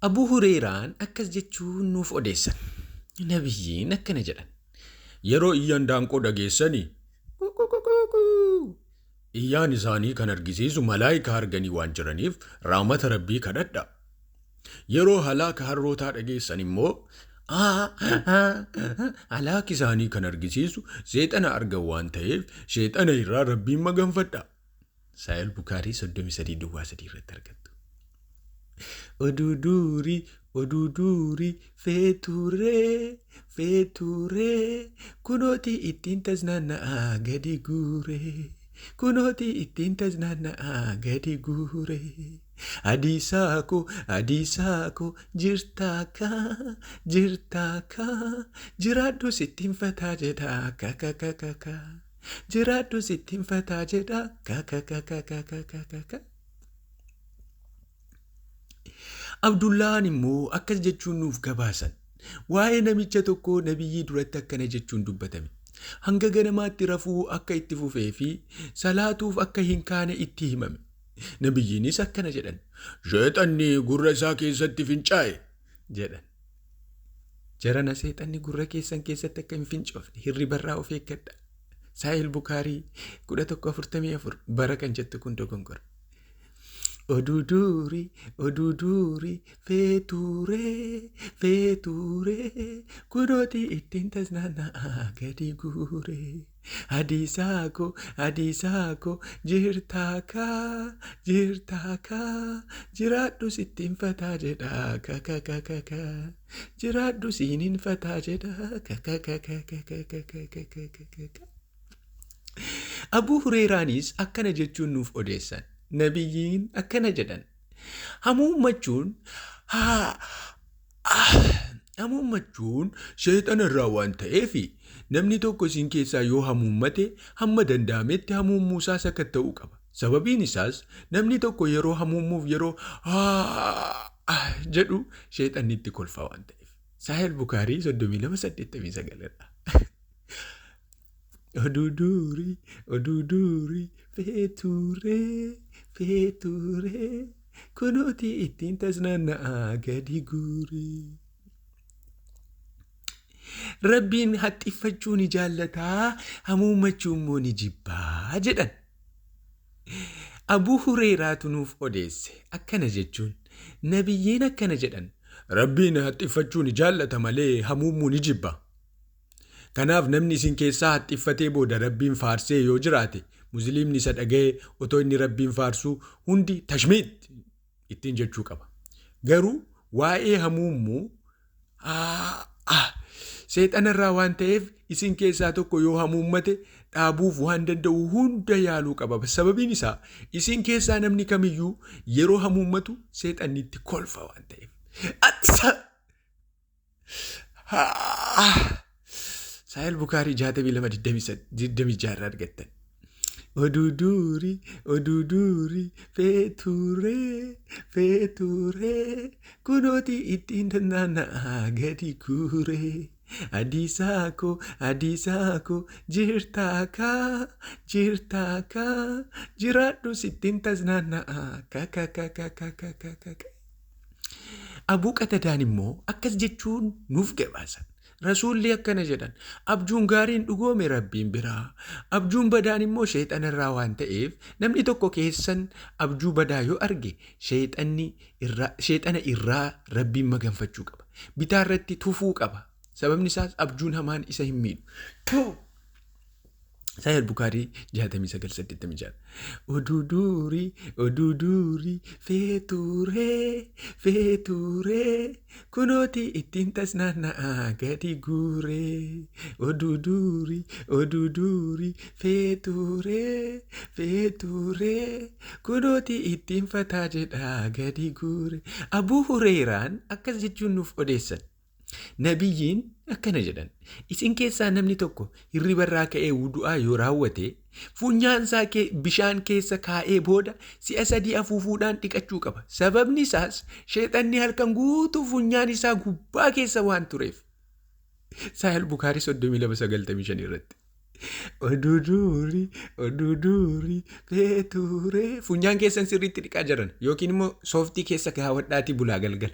Abuu Hureeraan akkas jechuun nuuf odeessan. Nabiyyiin akkana jedhan. Yeroo iyyan daanqoo dhageessanii iyyaan isaanii kan argisiisu malaayikaa arganii waan jiraniif raamata rabbii kadhadha. Yeroo halaaka harrootaa dhageessan immoo halaaki isaanii kan argisiisu seexana argan waan ta'eef seexana irraa rabbiin maganfadha. Saayil Bukaarii 33 irratti argattu. Oduu durii feeturee kunooti ittiin tasnaanna'aa gadi guuree. Kunooti ittiin tasnaanna'aa gadi guuree. Adiisaako jirtaaka jiraadhu sittiin fataa jedhaa kakakakaka. Jiraadhu sittiin fataa jedhaa kakakakaka. Abdullaan immoo akkas jechuun nuuf gabaasan. Waa'ee namicha tokko nabiyyii duratti akkana jechuun dubbatame. Hanga ganamaatti rafuu akka itti fufee fi salaatuuf akka hin kaane itti himame. Nabiyyiinis akkana jedhan. Seexanni gurra isaa keessatti fincaa'e jedhan. Jarana seexanni gurra keessan keessatti akka hin fincoofne hirribarraa of eeggadha. Saayil Bukaarii 1144 bara kan jettu kun dogongora. Oduu durii feeturee kunooti ittiin tasnaanna'aa gadi guuree. Adiisaako jirtaaka jiraadhu sittiin fataa jedhaa kakakakaka. Jiraadhu siiniin fataa jedhaa kakakakaka. Abuu Hureeraanis akkana jechuun nuuf odeessan. Nabiyyiin akkana jedhan. Hamuummachuun seexana irraa waan ta'eef namni tokko isin keessaa yoo hamuummate hamma danda'ametti hamuummuusaa sakatta'uu qaba. Sababiin isaas namni tokko yeroo hamuummuuf yeroo jedhu seexanni itti kolfa waan ta'eef. Saayil Bukaarii 32:89 irraa. Oduu durii feeturee kunooti ittiin tasnaanna'aa gadi guuree. Rabbiin haxxiffachuu ni jaallataa hamuummachuu immoo ni jibbaa jedhan. Abuu Hureeraatu nuuf odeesse akkana jechuun. Nabiyyiin akkana jedhan. Rabbiin haxxiffachuu ni jaallata malee hamuummuu ni jibba. Kanaaf namni isin keessaa haxxiffatee booda rabbiin faarsee yoo jiraate musliimni isa dhaga'ee otoo inni rabbiin faarsuu hundi tashmiit ittiin jechuu qaba. Garuu waa'ee hamuummuu seexanarraa waan ta'eef isin keessaa tokko yoo hamuummate dhaabuuf waan danda'u hunda yaaluu qaba. Sababiin isaa isin keessaa namni kamiyyuu yeroo hamuummatu seexanni itti kolfa waan ta'eef. Saayil Bukaarii 62:26 irraa argattan. Oduu durii feeturee kunooti ittiin tasnaanna'aa gadi guuree. Adiisaako jirtaaka jiraadhu sittiin tasnaanna'aa kakakakaka. Abuu Qatadaan immoo akkas jechuun nuuf gabaasan. Rasuulli akkana jedhan. Abjuun gaariin dhugoome rabbiin biraa. Abjuun badaan immoo seexanarraa waan ta'eef namni tokko keessan abjuu badaa yoo arge seexana irraa rabbiin maganfachuu qaba. Bitaa irratti tufuu qaba. Sababni isaas abjuun hamaan isa hin miidhu. Saayil Bukaarii 69:86. Oduu durii feeturee kunooti ittiin tasnaanna'aa gadi guuree. Oduu durii feeturee kunooti ittiin fataa jedhaa gadi guuree. Abuu Hureeraan akkas jechuun nuuf odeessan. Nabiyyiin akkana jedhan. Isin keessaa namni tokko hirribarraa ka'ee wudu'aa yoo raawwate funyaansaa bishaan keessa kaa'ee booda si'a 3 afuufuudhaan dhiqachuu qaba. Sababni isaas seexanni halkan guutuu funyaan isaa gubbaa keessa waan tureef. Saayil Bukaarii 32:95 irratti. Oduu durii feeturee funyaan keessan sirriitti dhiqaa jiran yookiin immoo sooftii keessa kaawwadhaatii bulaa galgala.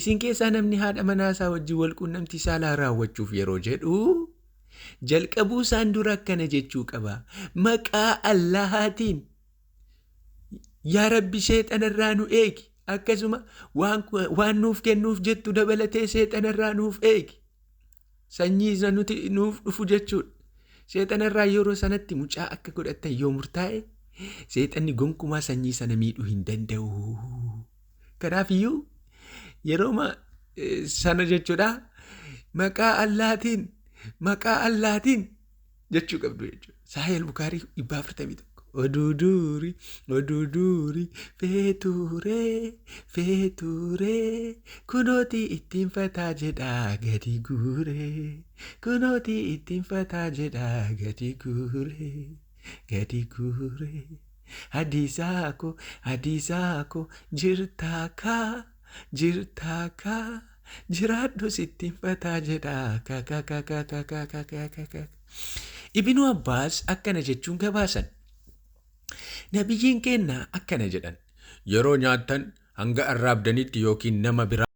Isin keessaa namni haadha manaasaa wajjin wal quunnamtii saalaa raawwachuuf yeroo jedhu jalqabuu isaan dura akkana jechuu qaba. Maqaa Allahaatiin yaa Rabbi seexanarraa nu eegi. Akkasuma waan nuuf kennuuf jettu dabalatee seexanarraa nuuf eegi. Sanyii isa nuti nuuf dhufu jechuudha. Seexanarraa yeroo sanatti mucaa akka godhatan yoo murtaa'e seexanni gonkumaa sanyii sana miidhuu hin danda'u. Kanaafiyyuu yeroo sana jechuudha maqaa Allahaatiin jechuu qabdu jechuudha. Saahil Bukaarii 441. Oduu durii feeturee kunootii ittiin fataa jedhaa gadi guuree kunootii ittiin fataa jedhaa gadi guuree hadiisaa koo jirtaa kaa jiraadhus ittiin fataa jedhaa kakakakakakakakakaka. Ibnu Abbaas akkana jechuun gabaasan. Nabiyyiin keenya akkana jedhan yeroo nyaattan hanga arraabdanitti yookiin nama biraa